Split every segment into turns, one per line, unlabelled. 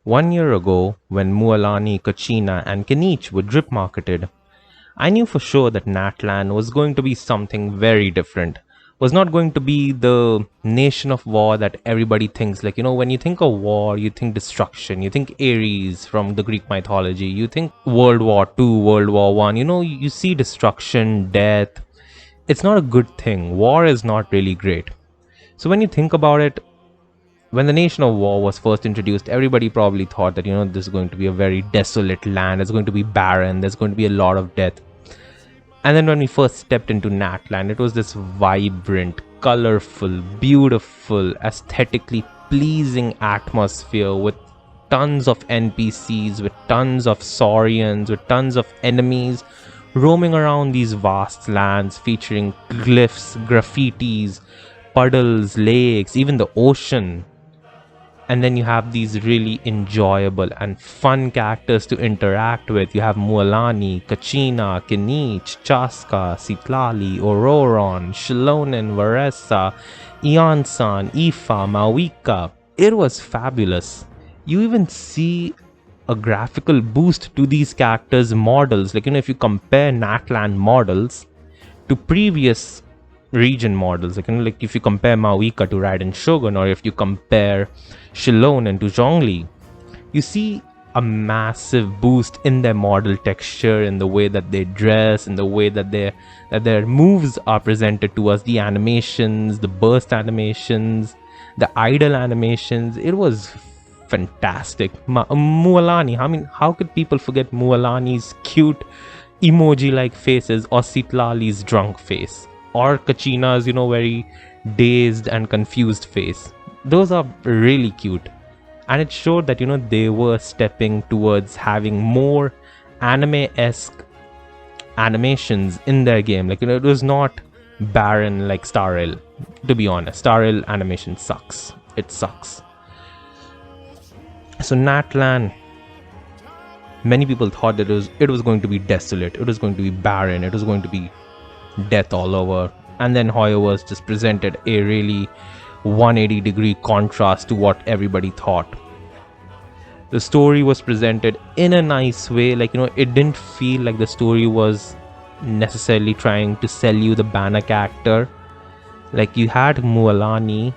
1 year ago, when Mualani, Kachina, and Kinich were drip marketed, I knew for sure that Natlan was going to be something very different. Was not going to be the nation of war that everybody thinks. Like, when you think of war, you think destruction, you think Ares from the Greek mythology, you think World War II, World War One. You see destruction, death. It's not a good thing. War is not really great. So when you think about it, when the nation of war was first introduced, everybody probably thought that, this is going to be a very desolate land, it's going to be barren, there's going to be a lot of death. And then when we first stepped into Natlan, it was this vibrant, colorful, beautiful, aesthetically pleasing atmosphere with tons of NPCs, with tons of Saurians, with tons of enemies roaming around these vast lands, featuring glyphs, graffitis, puddles, lakes, even the ocean. And then you have these really enjoyable and fun characters to interact with. You have Mualani, Kachina, Kinich, Chasca, Citlali, Ororon, Xilonen, Varesa, Iansan, Mavuika. It was fabulous. You even see a graphical boost to these characters' models. Like, if you compare Natlan models to previous region models, like if you compare Mavuika to Raiden Shogun, or if you compare Xilonen to Zhongli, you see a massive boost in their model texture, in the way that they dress, in the way that their moves are presented to us, the animations, the burst animations, the idle animations. It was fantastic. Mualani, how could people forget Mualani's cute emoji like faces, or Citlali's drunk face, or Kachina's, very dazed and confused face. Those are really cute. And it showed that, they were stepping towards having more anime-esque animations in their game. Like, it was not barren like Star Rail. To be honest, Star Rail animation sucks. It sucks. So Natlan, many people thought that it was going to be desolate, it was going to be barren, it was going to be death all over. And then Hoyo was just presented a really 180-degree contrast to what everybody thought. The story was presented in a nice way. Like, it didn't feel like the story was necessarily trying to sell you the banner character. Like, you had Mualani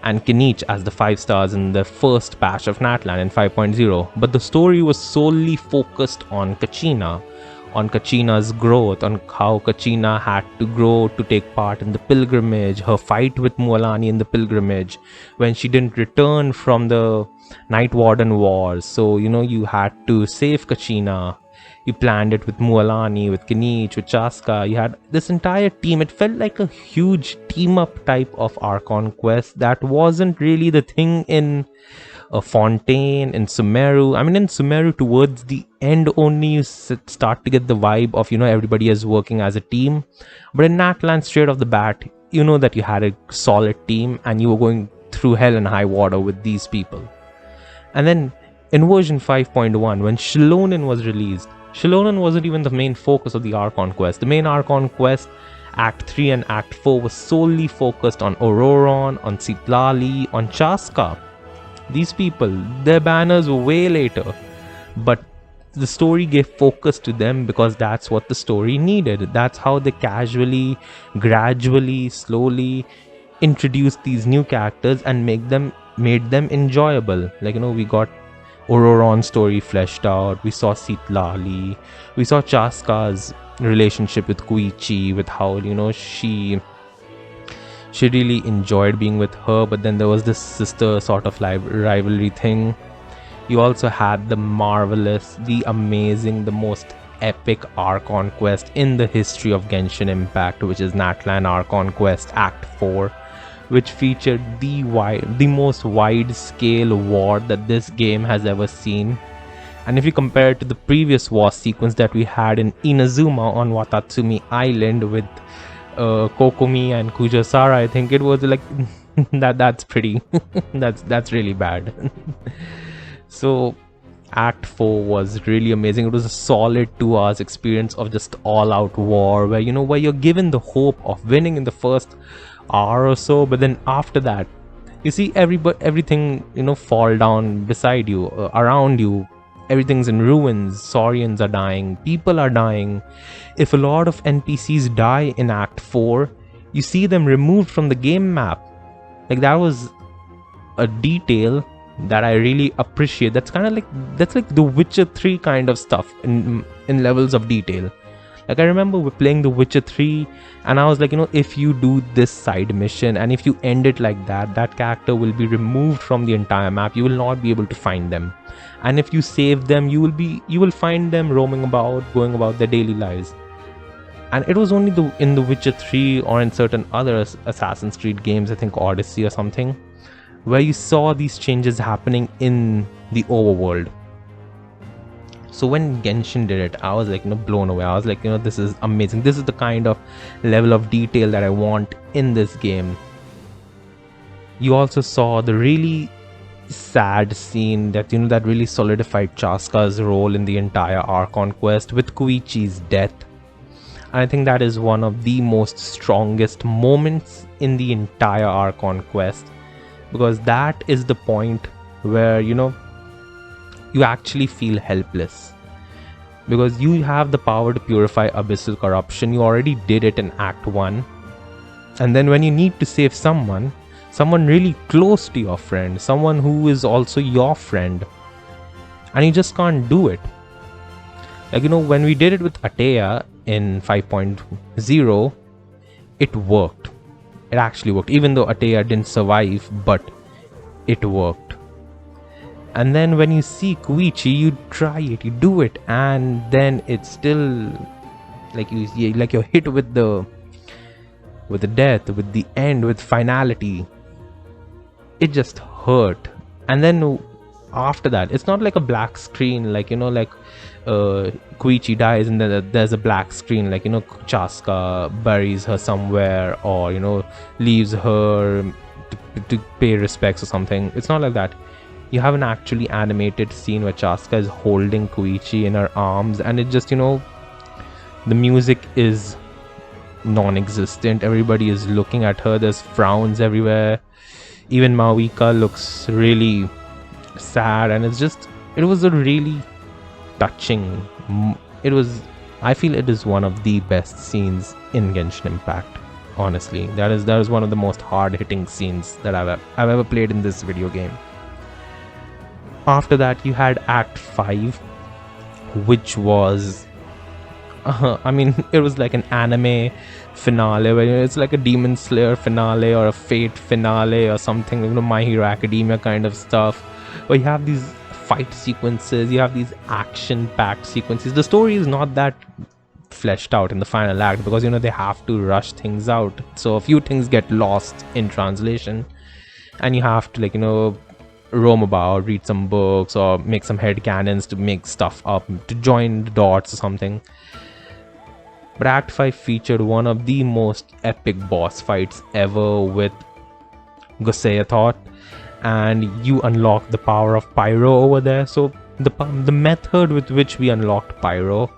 and Kinich as the 5 stars in the first patch of Natlan in 5.0, but the story was solely focused on Kachina, on Kachina's growth, on how Kachina had to grow to take part in the pilgrimage, her fight with Mualani in the pilgrimage, when she didn't return from the Night Warden Wars. So, you had to save Kachina. You planned it with Mualani, with Kinich, with Chasca. You had this entire team. It felt like a huge team-up type of Archon quest that wasn't really the thing in Fontaine, in Sumeru. In Sumeru, towards the end only, you start to get the vibe of, everybody is working as a team. But in Natlan, straight off the bat, that you had a solid team and you were going through hell and high water with these people. And then in version 5.1, when Xilonen was released, Xilonen wasn't even the main focus of the Archon quest. The main Archon quest, Act 3 and Act 4, was solely focused on Ororon, on Citlali, on Chasca. These people, their banners were way later, but the story gave focus to them because that's what the story needed. That's how they casually, gradually, slowly introduced these new characters and made them enjoyable. Like, we got Ororon's story fleshed out, we saw Citlali, we saw Chasca's relationship with Koichi, with how, she really enjoyed being with her, but then there was this sister sort of rivalry thing. You also had the marvelous, the amazing, the most epic Archon quest in the history of Genshin Impact, which is Natlan Archon Quest Act 4, which featured the most wide-scale war that this game has ever seen. And if you compare it to the previous war sequence that we had in Inazuma on Watatsumi Island with Kokomi and Kujosara, I think it was like that's pretty that's really bad. So Act 4 was really amazing. It was a solid 2 hours experience of just all-out war, where where you're given the hope of winning in the first hour or so, but then after that You see everything, fall down beside you, around you. Everything's in ruins. Saurians are dying. People are dying. If a lot of NPCs die in Act 4, you see them removed from the game map. Like, that was a detail that I really appreciate. That's like the Witcher 3 kind of stuff in levels of detail. Like, I remember we're playing The Witcher 3 and I was like, if you do this side mission and if you end it like that, that character will be removed from the entire map. You will not be able to find them. And if you save them, you will find them roaming about, going about their daily lives. And it was only in The Witcher 3 or in certain other Assassin's Creed games, I think Odyssey or something, where you saw these changes happening in the overworld. So when Genshin did it, I was like, blown away. I was like, this is amazing. This is the kind of level of detail that I want in this game. You also saw the really sad scene that, that really solidified Chasca's role in the entire Archon quest with Koichi's death. And I think that is one of the most strongest moments in the entire Archon quest, because that is the point where, you actually feel helpless, because you have the power to purify abyssal corruption. You already did it in Act 1, and then when you need to save someone really close to your friend, someone who is also your friend, and you just can't do it. Like, when we did it with Atea in 5.0, it worked. It actually worked, even though Atea didn't survive, but it worked. And then when you see Koichi, you try it, you do it, and then it's still like you're hit with the death, with the end, with finality. It just hurt. And then after that, it's not like a black screen, like Koichi dies and then there's a black screen, like Chasca buries her somewhere, or leaves her to pay respects or something. It's not like that. You have an actually animated scene where Chasca is holding Koichi in her arms, and it just, the music is non-existent. Everybody is looking at her. There's frowns everywhere. Even Mavuika looks really sad, and it was a really touching. I feel it is one of the best scenes in Genshin Impact. Honestly, that is one of the most hard-hitting scenes that I've ever played in this video game. After that, you had Act 5, which was, it was like an anime finale, where it's like a Demon Slayer finale or a Fate finale or something, My Hero Academia kind of stuff, where you have these fight sequences, you have these action-packed sequences. The story is not that fleshed out in the final act, because they have to rush things out, so a few things get lost in translation, and you have to roam about, read some books, or make some headcanons to make stuff up, to join the dots or something. But Act 5 featured one of the most epic boss fights ever with Goseathot, and you unlock the power of pyro over there. So the method with which we unlocked pyro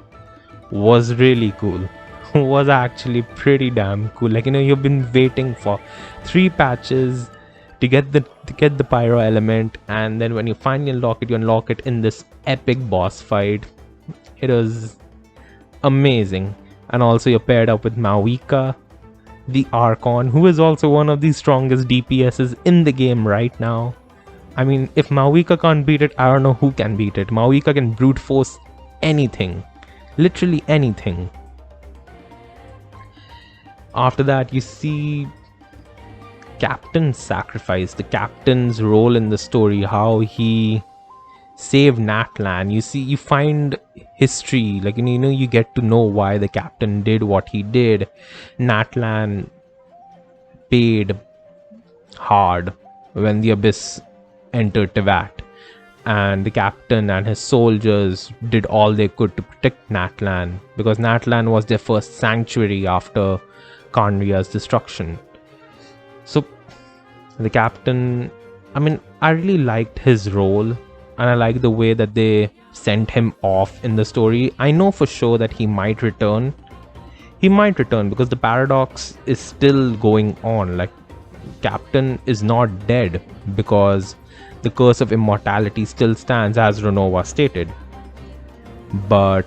was really cool. Was actually pretty damn cool. Like, you've been waiting for 3 patches to get the pyro element, and then when you finally unlock it, you unlock it in this epic boss fight. It was amazing. And also you're paired up with Mavuika, the Archon, who is also one of the strongest DPSs in the game right now. If Mavuika can't beat it, I don't know who can beat it. Mavuika can brute force anything, literally anything. After that, you see Captain's sacrifice, the captain's role in the story, how he saved Natlan. You find history, like, you get to know why the captain did what he did. Natlan paid hard when the Abyss entered Teyvat, and the captain and his soldiers did all they could to protect Natlan, because Natlan was their first sanctuary after Khanriya's destruction. So the captain, I really liked his role, and I like the way that they sent him off in the story. I know for sure that he might return. He might return because the paradox is still going on. Like, captain is not dead, because the curse of immortality still stands, as Renova stated. But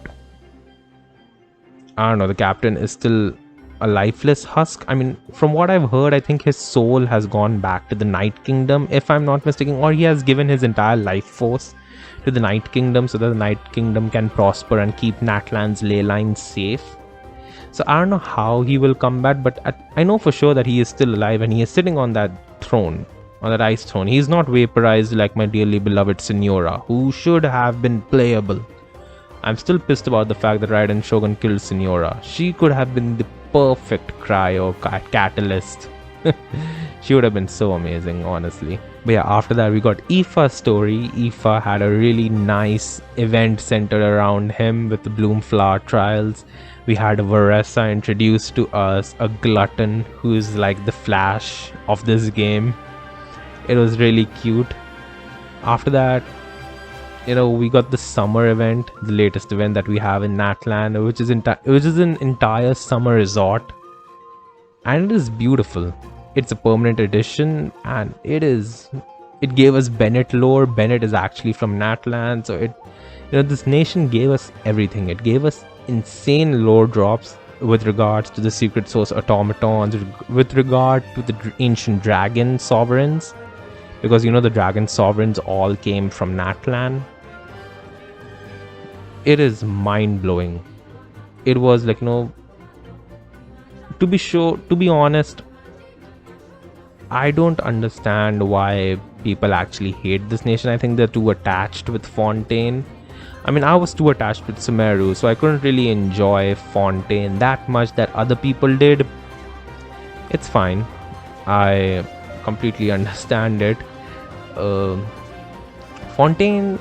I don't know, the captain is still a lifeless husk. I mean, from what I've heard, I think his soul has gone back to the Night Kingdom, if I'm not mistaken, or he has given his entire life force to the Night Kingdom so that the Night Kingdom can prosper and keep Natlan's ley line safe. So I don't know how he will come back, but I know for sure that he is still alive and he is sitting on that throne, on that ice throne. He is not vaporized like my dearly beloved Senora, who should have been playable. I'm still pissed about the fact that Raiden Shogun killed Senora. She could have been the perfect cryo catalyst. She would have been so amazing, honestly. But yeah, after that we got Aoife's story. Aoife had a really nice event centered around him with the Bloomflower trials. We had Varesa introduced to us, a glutton who is like the Flash of this game. It was really cute. After that, we got the summer event, the latest event that we have in Natlan, which is an entire summer resort, and it is beautiful. It's a permanent edition, and it gave us Bennett lore. Bennett is actually from Natlan, so this nation gave us everything. It gave us insane lore drops with regards to the secret source automatons, with regard to the ancient dragon sovereigns, because the dragon sovereigns all came from Natlan. It is mind-blowing. It was like, to be honest, I don't understand why people actually hate this nation. I think they're too attached with Fontaine. I mean, I was too attached with Sumeru, so I couldn't really enjoy Fontaine that much that other people did. It's fine. I completely understand it. Fontaine,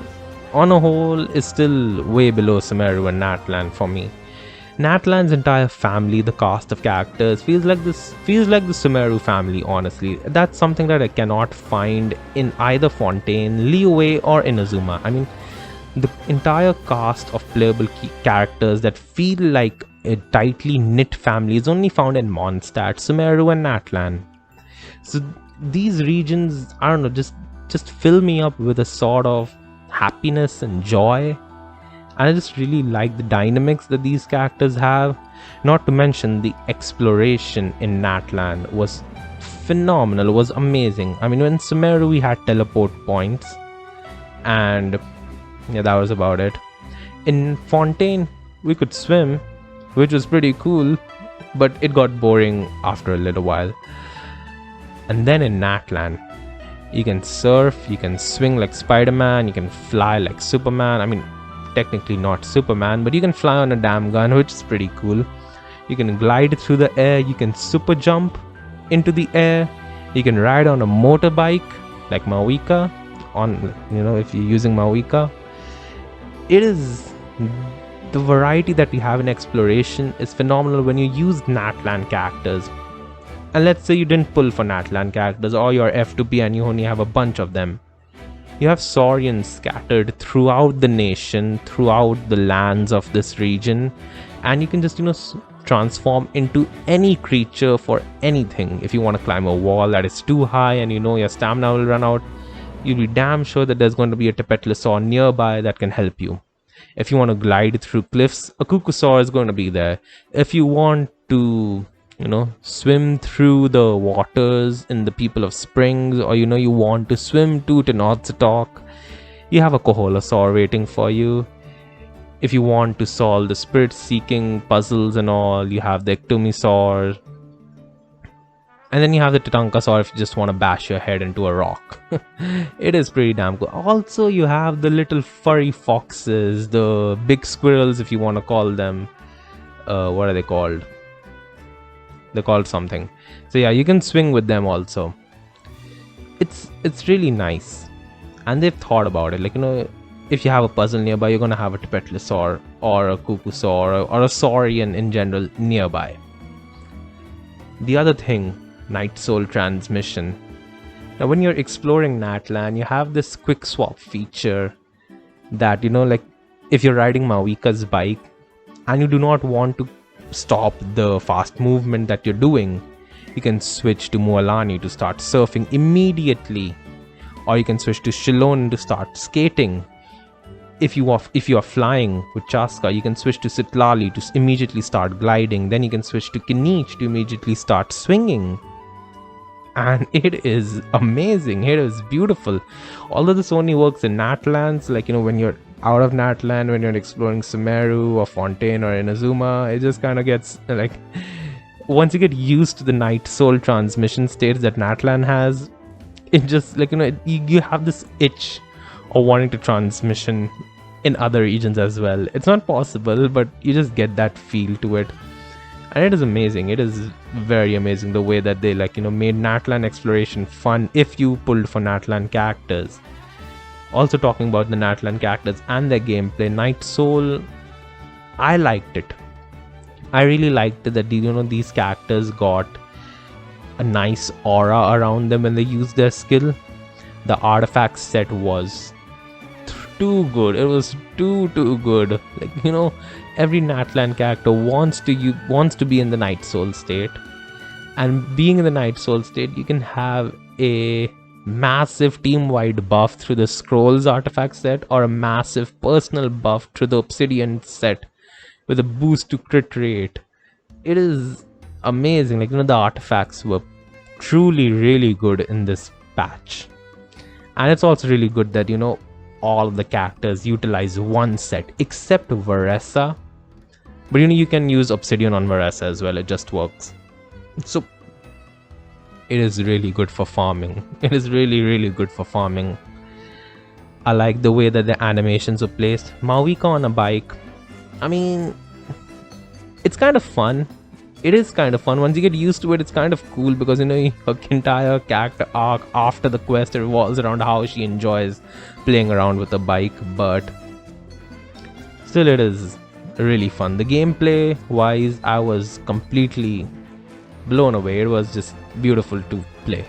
on a whole, is still way below Sumeru and Natlan for me. Natlan's entire family, the cast of characters, feels like the Sumeru family, honestly. That's something that I cannot find in either Fontaine, Liyue, or Inazuma. I mean, the entire cast of playable characters that feel like a tightly knit family is only found in Mondstadt, Sumeru, and Natlan. So these regions, I don't know, just fill me up with a sort of happiness and joy. And I just really like the dynamics that these characters have. Not to mention the exploration in Natlan was phenomenal, it was amazing. I mean, in Sumeru we had teleport points, and yeah, that was about it. In Fontaine we could swim, which was pretty cool, but it got boring after a little while. And then in Natlan, you can surf, you can swing like Spider-Man, you can fly like Superman. I mean, technically not Superman, but you can fly on a damn gun, which is pretty cool. You can glide through the air, you can super jump into the air, you can ride on a motorbike like Mavuika, if you're using Mavuika. It is, the variety that we have in exploration is phenomenal when you use Natlan characters. And let's say you didn't pull for Natlan characters, or you're F2P and you only have a bunch of them. You have Saurians scattered throughout the nation, throughout the lands of this region, and you can just, transform into any creature for anything. If you want to climb a wall that is too high and your stamina will run out, you'll be damn sure that there's going to be a Tepetlosaur nearby that can help you. If you want to glide through cliffs, a Kukusaur is going to be there. If you want to swim through the waters in the People of Springs, or you want to swim to Tenotzatok, you have a Koholosaur waiting for you. If you want to solve the spirit-seeking puzzles and all, you have the Ectomisaur. And then you have the Tatankasaur if you just want to bash your head into a rock. It is pretty damn cool. Also, you have the little furry foxes, the big squirrels if you want to call them. What are they called? They're called something. So yeah, you can swing with them also. It's really nice, and they've thought about it. Like, if you have a puzzle nearby, you're gonna have a Tepetlosaur or a Kukusaur or a Saurian in general nearby. The other thing, Night Soul transmission. Now when you're exploring Natlan, you have this quick swap feature that, like if you're riding Mavuika's bike and you do not want to stop the fast movement that you're doing, You can switch to Mualani to start surfing immediately, or you can switch to Xilonen to start skating. If you are flying with Chasca, you can switch to Citlali to immediately start gliding. Then you can switch to Kinich to immediately start swinging. And it is amazing. It is beautiful. Although this only works in Natlands, like, when you're out of Natlan, when you're exploring Sumeru or Fontaine or Inazuma, it just kind of gets like, once you get used to the Night Soul transmission states that Natlan has, it just like, you have this itch of wanting to transmission in other regions as well. It's not possible, but you just get that feel to it. And it is amazing. It is very amazing the way that they made Natlan exploration fun if you pulled for Natlan characters. Also talking about the Natlan characters and their gameplay, Night Soul, I liked it. I really liked it that these characters got a nice aura around them when they used their skill. The artifact set was too good. It was too good. Like, every Natlan character wants to be in the Night Soul state, and being in the Night Soul state, you can have a massive team-wide buff through the Scrolls artifact set, or a massive personal buff through the Obsidian set with a boost to crit rate. It is amazing. Like, the artifacts were truly really good in this patch, and it's also really good that all of the characters utilize one set except Varesa, but you can use Obsidian on Varesa as well. It just works. So it is really good for farming. It is really good for farming. I like the way that the animations are placed. Mavuika on a bike, I mean, it's kind of fun. It is kind of fun. Once you get used to it, it's kind of cool because her entire character arc after the quest revolves around how she enjoys playing around with a bike, but still it is really fun. The gameplay wise, I was completely blown away. It was just beautiful to play.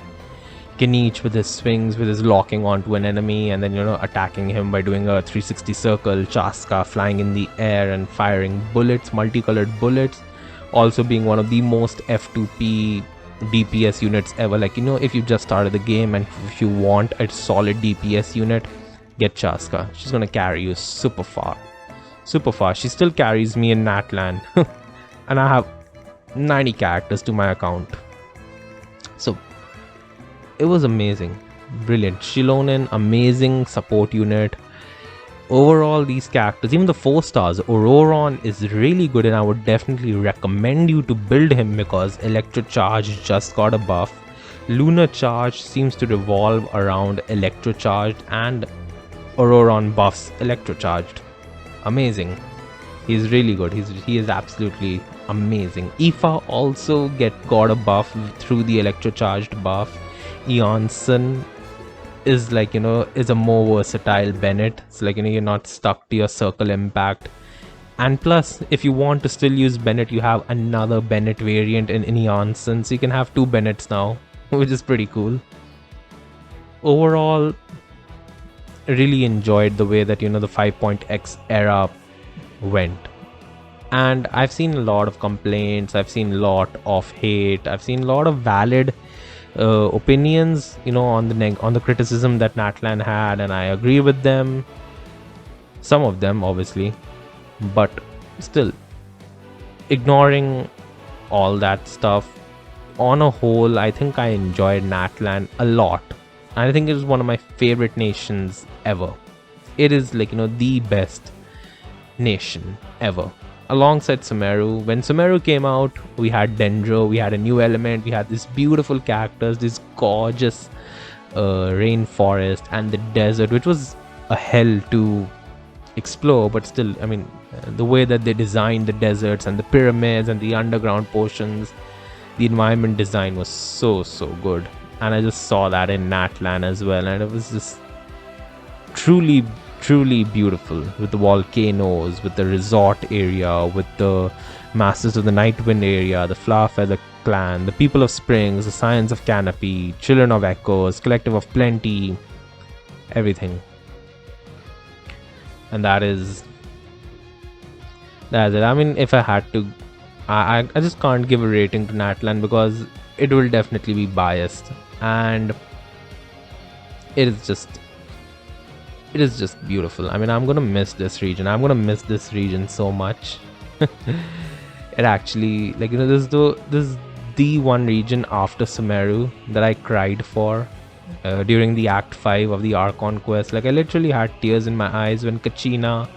Kinich with his swings, with his locking onto an enemy and then attacking him by doing a 360 circle. Chasca flying in the air and firing bullets, multicolored bullets. Also being one of the most F2P DPS units ever. Like, if you just started the game and if you want a solid DPS unit, get Chasca. She's gonna carry you super far. She still carries me in Natlan. And I have 90 characters to my account. So it was amazing. Brilliant. Xilonen, amazing support unit. Overall, these characters, even the 4 stars, Ororon is really good, and I would definitely recommend you to build him because Electro Charge just got a buff. Lunar Charge seems to revolve around Electro Charged, and Ororon buffs Electro Charged. Amazing. He's really good. He is absolutely amazing. Aoife also got a buff through the Electro Charged buff. Iansan is is a more versatile Bennett. So you're not stuck to your circle impact. And plus, if you want to still use Bennett, you have another Bennett variant in Iansan, so you can have 2 Bennetts now, which is pretty cool. Overall, really enjoyed the way that the 5.x era went. And I've seen a lot of complaints, I've seen a lot of hate, I've seen a lot of valid opinions on the criticism that Natlan had, and I agree with them, some of them obviously, but still, ignoring all that stuff, on a whole, I think I enjoyed Natlan a lot. I think it is one of my favorite nations ever. It is the best nation ever, alongside Sumeru. When Sumeru came out, we had Dendro, we had a new element, we had these beautiful characters, this gorgeous rainforest and the desert, which was a hell to explore, but still, the way that they designed the deserts and the pyramids and the underground portions, the environment design was so good. And I just saw that in Natlan as well, and it was just truly beautiful, with the volcanoes, with the resort area, with the Masters of the Nightwind area, the Flower Feather Clan, the People of Springs, the Scions of Canopy, Children of Echoes, Collective of Plenty, everything. And that is it. If I had to, I just can't give a rating to Natlan because it will definitely be biased, and it is just beautiful. I mean, I'm gonna miss this region. I'm gonna miss this region so much. It actually, like, this is the one region after Sumeru that I cried for during the Act 5 of the Archon quest. Like, I literally had tears in my eyes when Kachina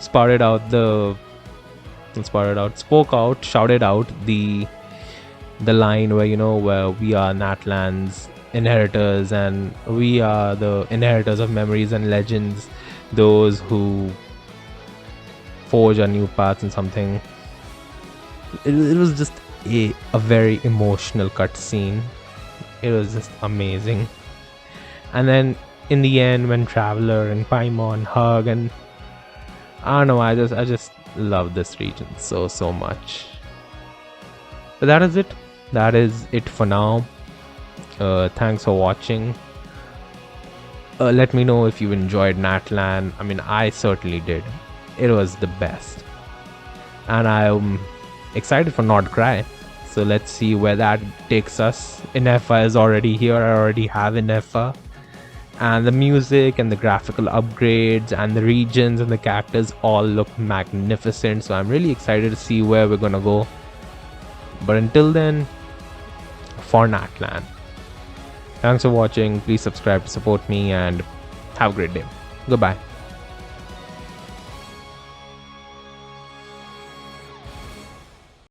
shouted out the line where, where we are Natlan's inheritors and we are the inheritors of memories and legends, those who forge a new path and something. It was just a very emotional cutscene. It was just amazing. And then in the end, when Traveler and Paimon hug, and I don't know, I just love this region so much. But that is it. That is it for now. Thanks for watching. Let me know if you enjoyed Natlan. I mean, I certainly did. It was the best. And I'm excited for Not Cry. So let's see where that takes us. Inefa is already here. I already have Inefa. And the music and the graphical upgrades and the regions and the characters all look magnificent. So I'm really excited to see where we're gonna go. But until then, for Natlan, thanks for watching. Please subscribe to support me and have a great day. Goodbye.